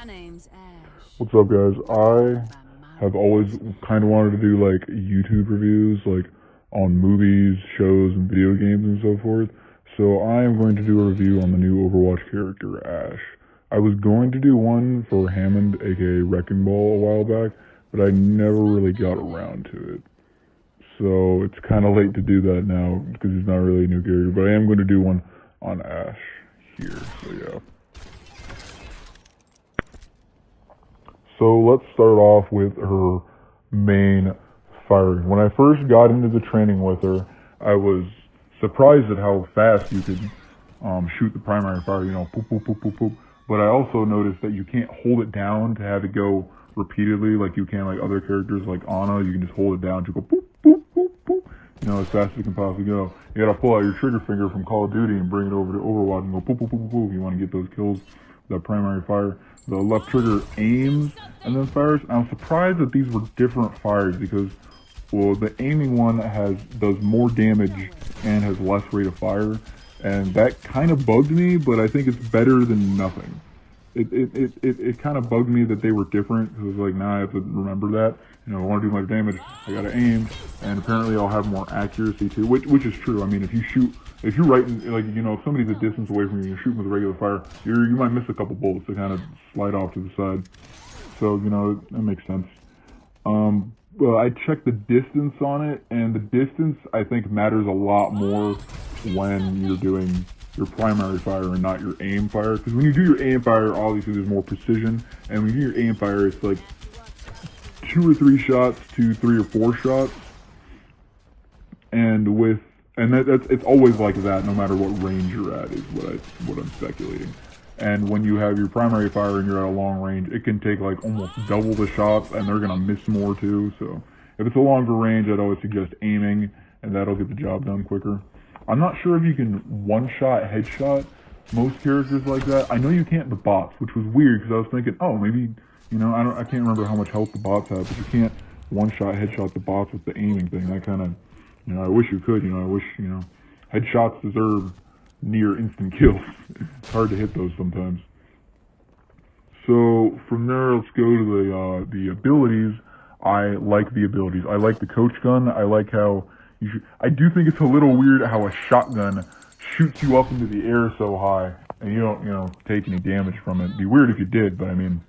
My name's Ashe. What's up, guys? I have always kind of wanted to do like YouTube reviews, like on movies, shows, and video games and so forth. So I am going to do a review on the new Overwatch character, Ashe. I was going to do one for Hammond, aka Wrecking Ball, a while back, but I never really got around to it. So it's kind of late to do that now because he's not really a new character, but I am going to do one on Ashe here. So yeah. So let's start off with her main firing. When I first got into the training with her, I was surprised at how fast you could shoot the primary fire, poop, poop, poop, poop, poop. But I also noticed that you can't hold it down to have it go repeatedly like you can like other characters like Ana. You can just hold it down to go poop, poop, poop, poop, as fast as you can possibly go. You gotta pull out your trigger finger from Call of Duty and bring it over to Overwatch and go poop, poop, poop, poop, poop if you want to get those kills with that primary fire. The left trigger aims and then fires. I'm surprised that these were different fires because, well, the aiming one does more damage and has less rate of fire, and that kind of bugged me, but I think it's better than nothing. It kind of bugged me that they were different because it's like, now I have to remember that. I want to do my damage, I gotta aim, and apparently I'll have more accuracy too, which is true. I mean, if you're right, if somebody's a distance away from you, you're shooting with a regular fire, you might miss a couple bullets that kind of slide off to the side. So, that makes sense. Well, I checked the distance on it, and the distance, I think, matters a lot more when you're doing your primary fire and not your aim fire. Because when you do your aim fire, obviously there's more precision, and when you do your aim fire, it's like 2 or 3 shots to 3 or 4 shots. And it's always like that, no matter what range you're at, is what I'm speculating. And when you have your primary fire and you're at a long range, it can take like almost double the shots, and they're gonna miss more too. So if it's a longer range, I'd always suggest aiming, and that'll get the job done quicker. I'm not sure if you can one-shot headshot most characters like that. I know you can't the bots, which was weird because I was thinking, oh, maybe I can't remember how much health the bots have, but you can't one-shot headshot the bots with the aiming thing. That kind of I wish you could, I wish, headshots deserve near instant kills. It's hard to hit those sometimes. So from there, let's go to the abilities. I like the abilities. I like the coach gun. I like how I do think it's a little weird how a shotgun shoots you up into the air so high and you don't, take any damage from it. It'd be weird if you did, but I mean,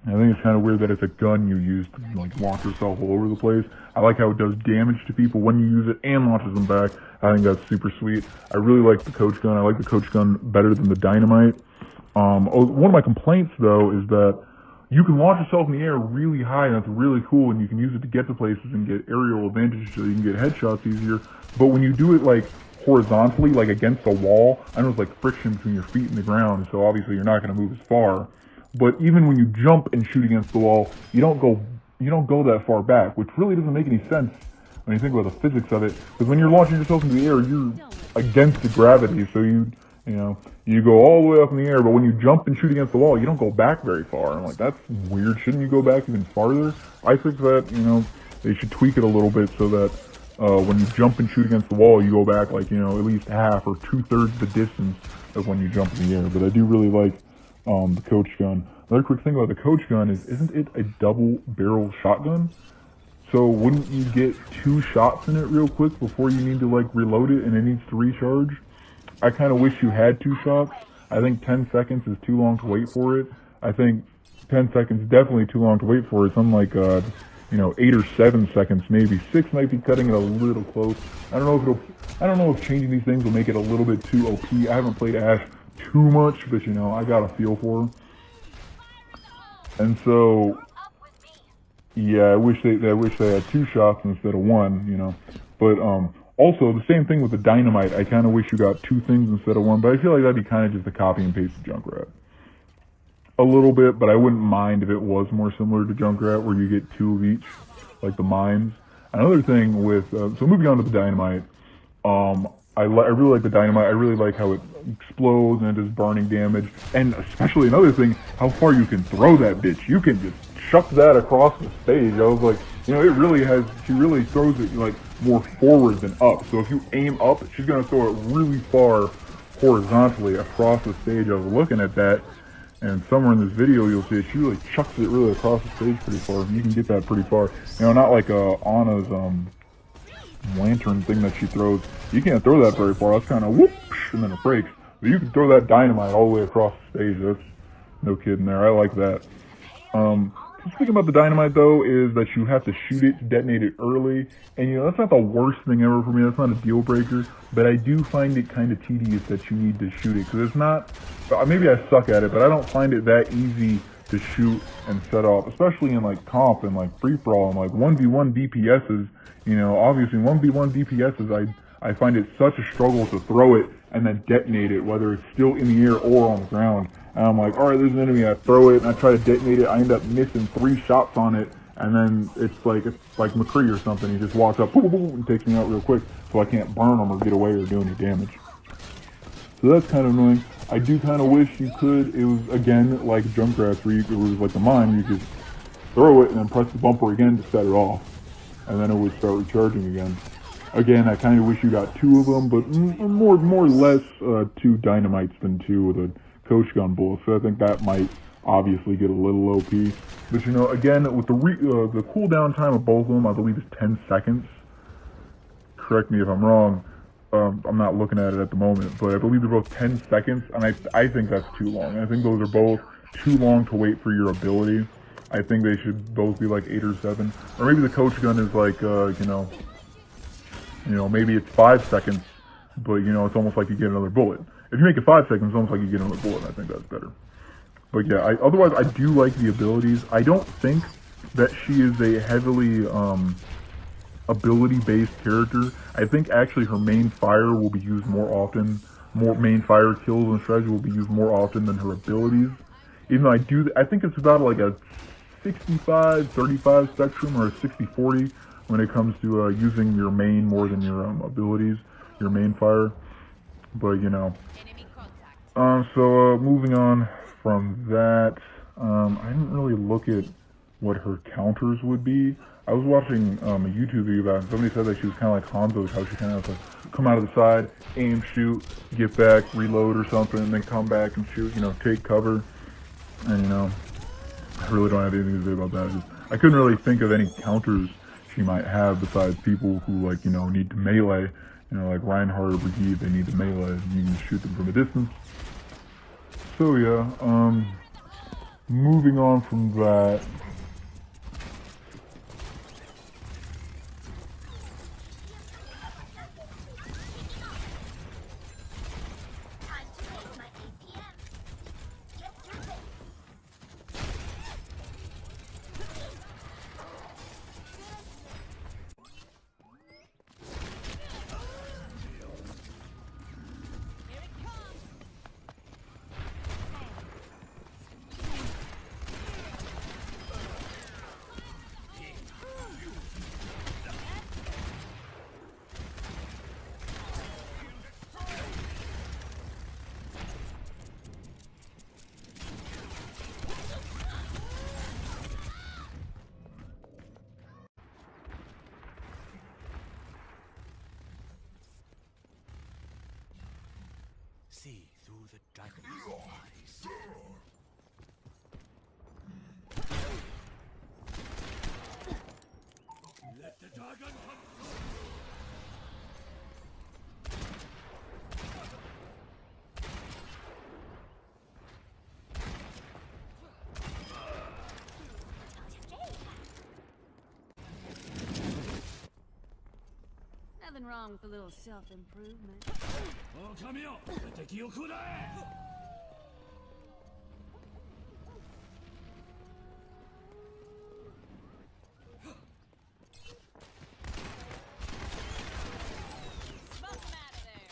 I think it's kind of weird that it's a gun you use to launch yourself all over the place. I like how it does damage to people when you use it and launches them back. I think that's super sweet. I really like the coach gun. I like the coach gun better than the dynamite. One of my complaints though is that you can launch yourself in the air really high, and that's really cool, and you can use it to get to places and get aerial advantage so you can get headshots easier. But when you do it horizontally, against a wall, I know it's like friction between your feet and the ground, so obviously you're not going to move as far. But even when you jump and shoot against the wall, you don't go that far back, which really doesn't make any sense when you think about the physics of it. Because when you're launching yourself into the air, you're against the gravity, so you go all the way up in the air. But when you jump and shoot against the wall, you don't go back very far. I'm like, that's weird. Shouldn't you go back even farther? I think that they should tweak it a little bit so that when you jump and shoot against the wall, you go back at least half or 2/3 the distance of when you jump in the air. But I do really like the coach gun. Another quick thing about the coach gun is, isn't it a double barrel shotgun? So wouldn't you get 2 shots in it real quick before you need to reload it and it needs to recharge? I kind of wish you had 2 shots. I think 10 seconds is too long to wait for it. I think 10 seconds is definitely too long to wait for it. Something like 8 or 7 seconds, maybe 6 might be cutting it a little close. I don't know if changing these things will make it a little bit too OP. I haven't played Ashe too much, but I got a feel for her. And so, yeah, I wish they had 2 shots instead of 1, But also the same thing with the dynamite. I kind of wish you got 2 things instead of 1, but I feel like that'd be kind of just a copy and paste of Junkrat. A little bit, but I wouldn't mind if it was more similar to Junkrat, where you get 2 of each, like the mines. Another thing with so moving on to the dynamite, I really like the dynamite. I really like how it explodes and it does burning damage, and especially another thing, how far you can throw that bitch. You can just chuck that across the stage. I was like, it really has. She really throws it more forward than up. So if you aim up, she's gonna throw it really far horizontally across the stage. I was looking at that, And somewhere in this video, you'll see it. She really chucks it really across the stage pretty far. You can get that pretty far. You know, not like Anna's lantern thing that she throws. You can't throw that very far. That's kind of whoop, and then it breaks. But you can throw that dynamite all the way across the stage. That's no kidding there. I like that. The thing about the dynamite though is that you have to shoot it to detonate it early, and you know that's not the worst thing ever for me. That's not a deal breaker, but I do find it kind of tedious that you need to shoot it because it's not. Maybe I suck at it, but I don't find it that easy to shoot and set off, especially in like comp and like free for all and like 1v1 DPSs. You know, obviously 1v1 DPSs, I find it such a struggle to throw it and then detonate it, whether it's still in the air or on the ground. And I'm like, alright, there's an enemy, I throw it, and I try to detonate it, I end up missing 3 shots on it, and then it's like McCree or something, he just walks up, boom, boom, boom, and takes me out real quick, so I can't burn him or get away or do any damage. So that's kind of annoying. I do kind of wish you could, it was, again, like Junkrat's, where it was like the mine, you could throw it and then press the bumper again to set it off, and then it would start recharging again. Again, I kind of wish you got 2 of them, but more or less 2 dynamites than 2 with a coach gun bullet. So I think that might obviously get a little OP. But you know, again, with the cooldown time of both of them, I believe is 10 seconds. Correct me if I'm wrong. I'm not looking at it at the moment, but I believe they're both 10 seconds, and I think that's too long. I think those are both too long to wait for your ability. I think they should both be like 8 or 7, or maybe the coach gun is like you know, maybe it's 5 seconds, but you know, it's almost like you get another bullet. If you make it 5 seconds, it's almost like you get another bullet. I think that's better. But yeah, otherwise I do like the abilities. I don't think that she is a heavily ability-based character. I think actually her main fire will be used more often. More main fire kills and strategy will be used more often than her abilities. Even though I think it's about like a 65-35 spectrum or a 60-40 when it comes to using your main more than your abilities, your main fire. But you know, so moving on from that, I didn't really look at what her counters would be. I was watching a YouTube video about it, and somebody said that she was kind of like Hanzo's, how she kind of has to come out of the side, aim, shoot, get back, reload or something, and then come back and shoot, you know, take cover. And you know, I really don't have anything to say about that. I couldn't really think of any counters she might have besides people who, like, you know, need to melee. You know, like Reinhardt or Brigitte, they need to melee, and you can shoot them from a distance. So yeah, moving on from that. See through the dragon's eyes. Let the dragon come. Nothing wrong with a little self-improvement. Oh, come here! The敵を食らえ! Smoke 'em out of there.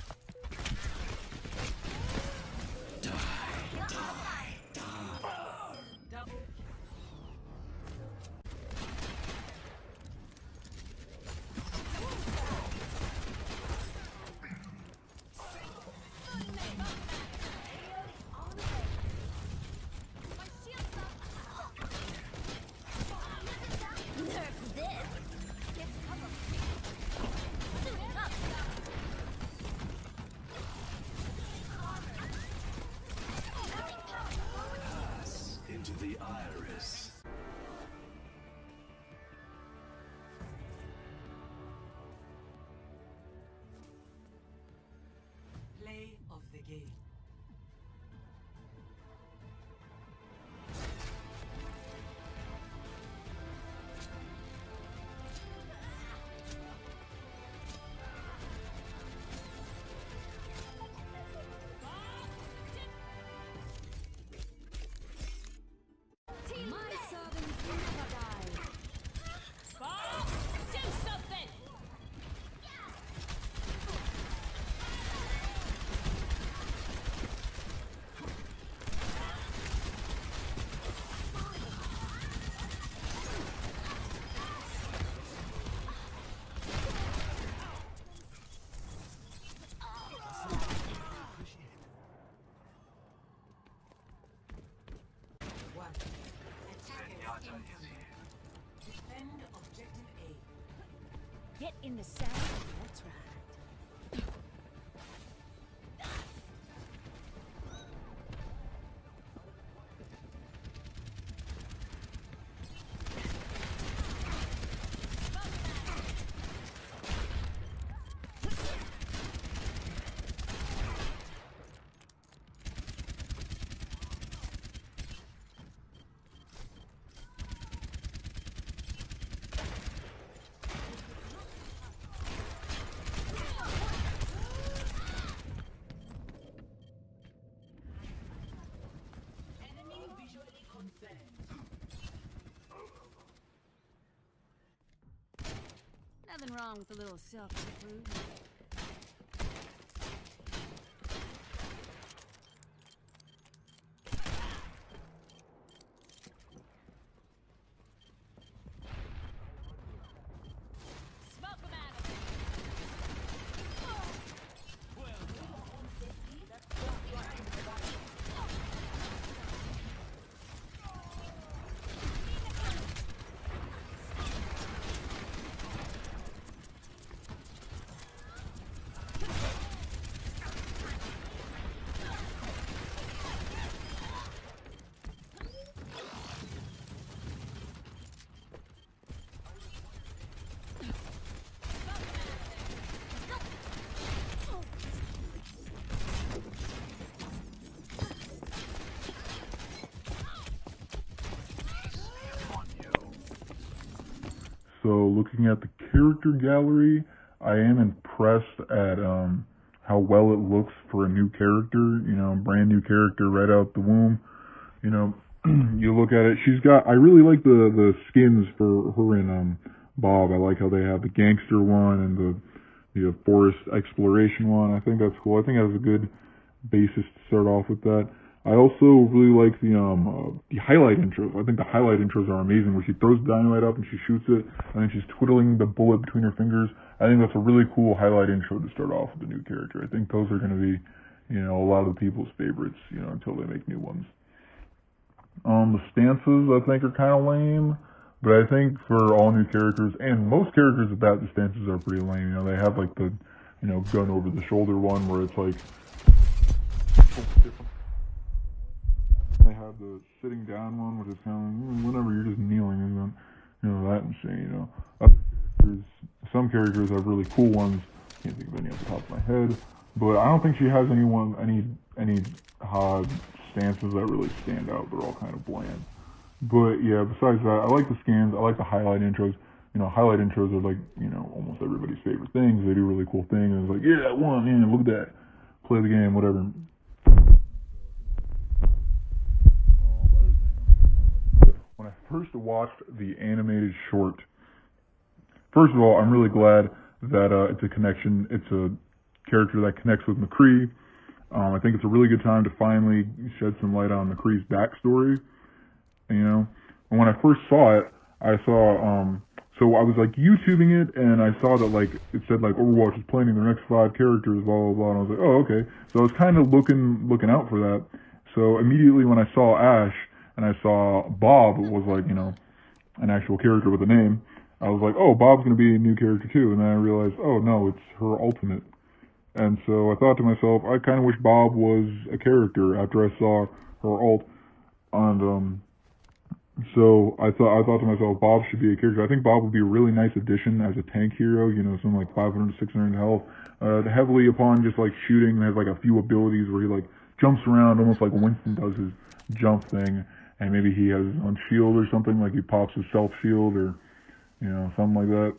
Get in the saddle. That's right. Nothing wrong with a little self-improvement. Smoke 'em out of there. So looking at the character gallery, I am impressed at how well it looks for a new character, brand new character right out the womb. You look at it, I really like the skins for her and Bob. I like how they have the gangster one and the forest exploration one. I think that's cool. I think that was a good basis to start off with that. I also really like the highlight intros. I think the highlight intros are amazing, where she throws dynamite up and she shoots it, and then she's twiddling the bullet between her fingers. I think that's a really cool highlight intro to start off with a new character. I think those are going to be, a lot of the people's favorites, until they make new ones. The stances, I think, are kind of lame, but I think for all new characters, and most characters at that, the stances are pretty lame. They have like the, gun over the shoulder one, where it's like, they have the sitting down one, which is kind of whenever you're just kneeling, and then that insane. Some characters have really cool ones. Can't think of any off the top of my head, but I don't think she has any stances that really stand out. They're all kind of bland. But yeah, besides that, I like the skins. I like the highlight intros. Highlight intros are like almost everybody's favorite things. They do really cool things. And it's like, yeah, that one, man, look at that. Play the game, whatever. When I first watched the animated short, first of all, I'm really glad that it's a connection. It's a character that connects with McCree. I think it's a really good time to finally shed some light on McCree's backstory. And when I first saw it, I saw, so I was like YouTubing it, and I saw that like it said like Overwatch is planning their next 5 characters, blah blah blah. And I was like, oh okay. So I was kind of looking out for that. So immediately when I saw Ashe and I saw Bob was like an actual character with a name, I was like, oh, Bob's gonna be a new character too. And then I realized, oh no, it's her ultimate. And so I thought to myself, I kind of wish Bob was a character after I saw her ult. And so I thought to myself, Bob should be a character. I think Bob would be a really nice addition as a tank hero. Something like 500 to 600 health, heavily upon just like shooting. Has like a few abilities where he like jumps around, almost like Winston does his jump thing. And maybe he has his own shield or something, like he pops his self shield or something like that.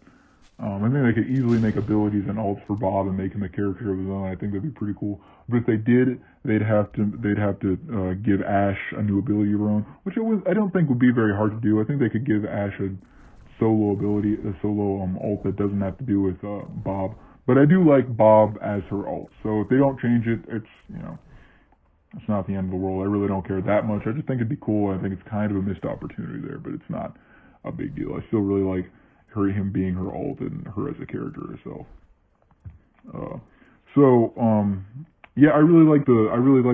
I think they could easily make abilities and ults for Bob and make him a character of his own. I think that'd be pretty cool. But if they did, they'd have to give Ashe a new ability of her own, which I don't think would be very hard to do. I think they could give Ashe a solo ability, a solo ult that doesn't have to do with Bob. But I do like Bob as her ult. So if they don't change it, it's it's not the end of the world. I really don't care that much. I just think it'd be cool. I think it's kind of a missed opportunity there, but it's not a big deal. I still really like him being her ult and her as a character herself. Yeah, I really like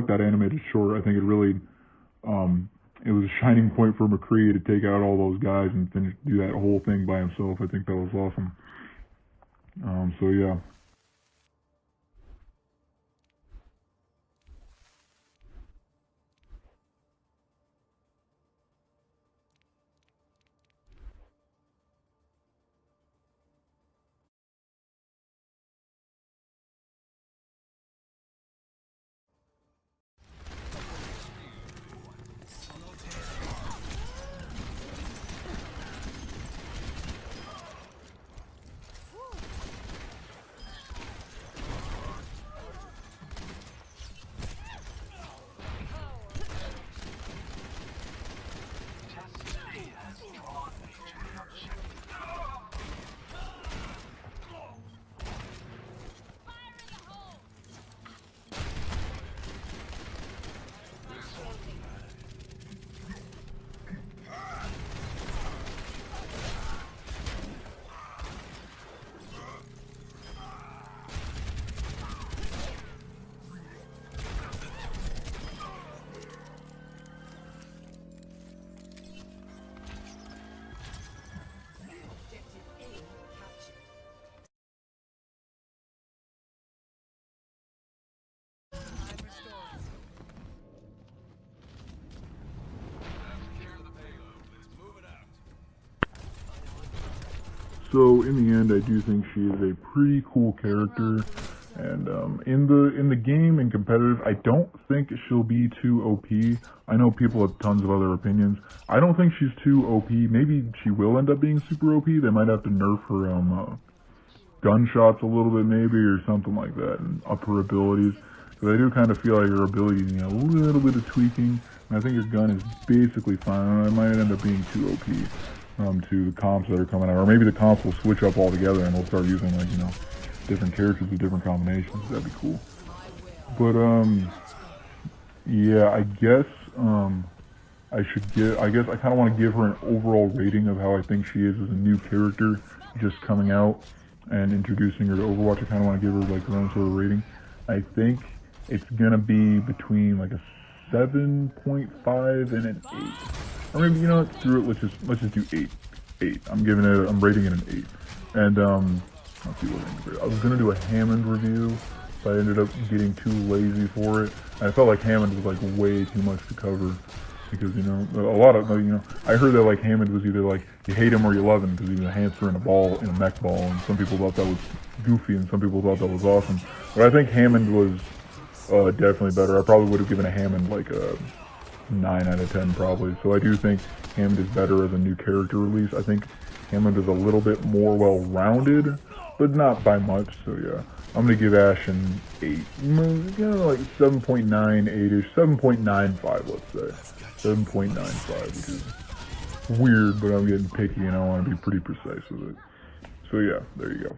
that animated short. I think it really it was a shining point for McCree to take out all those guys and do that whole thing by himself. I think that was awesome. So yeah. So in the end, I do think she is a pretty cool character, and in the game and competitive, I don't think she'll be too OP. I know people have tons of other opinions. I don't think she's too OP. Maybe she will end up being super OP. They might have to nerf her gunshots a little bit, maybe, or something like that, and up her abilities. Because I do kind of feel like her abilities need a little bit of tweaking. And I think her gun is basically fine. It might end up being too OP. To the comps that are coming out, or maybe the comps will switch up altogether and they'll start using, like, different characters with different combinations. That'd be cool. But yeah, I guess I kind of want to give her an overall rating of how I think she is as a new character just coming out and introducing her to Overwatch. I kind of want to give her like her own sort of rating. I think it's gonna be between like a 7.5 and an 8. Or maybe, screw it, let's just do 8. 8. I'm rating it an 8. And let's see what I was gonna do a Hammond review, but I ended up getting too lazy for it. And I felt like Hammond was like way too much to cover because a lot of I heard that like Hammond was either like you hate him or you love him because he was a hamster in a mech ball, and some people thought that was goofy and some people thought that was awesome. But I think Hammond was definitely better. I probably would have given a Hammond like a 9 out of 10 probably. So I do think Hammond is better as a new character release. I think Hammond is a little bit more well-rounded, but not by much. So yeah, I'm gonna give Ashe an 8. Like 7.9, 8ish, 7.95, let's say 7.95, which is weird, but I'm getting picky and I want to be pretty precise with it. So yeah, there you go.